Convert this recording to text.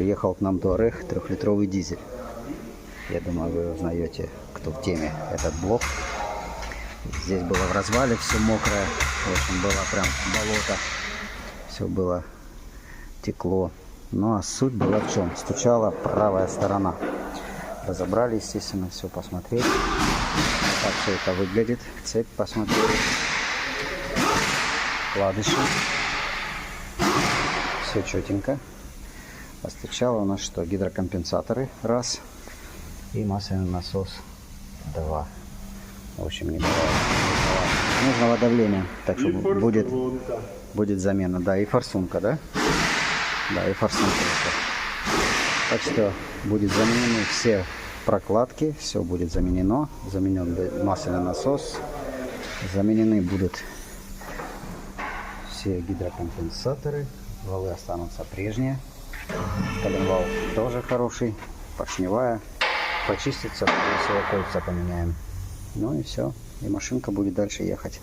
Приехал к нам Touareg 3-литровый дизель. Я думаю, вы узнаете, кто в теме, этот блок. Здесь было в развале все мокрое. В общем, было прям болото. Все было, текло. Ну а суть была в чем? Стучала правая сторона. Разобрали, естественно, все посмотреть. Как все это выглядит. Цепь посмотрели. Вкладыши. Все четенько. Постучало у нас что? Гидрокомпенсаторы. Раз. И масляный насос. Два. В общем, не бывает. Нужного давления. Так что будет замена. Да, и форсунка, да? Да, и форсунка. Так что будет заменены все прокладки. Все будет заменено. Заменен масляный насос. Заменены будут все гидрокомпенсаторы. Валы останутся прежние. Коленвал тоже хороший. Поршневая. Почистится, скорее всего, кольца поменяем. Ну и все. И машинка будет дальше ехать.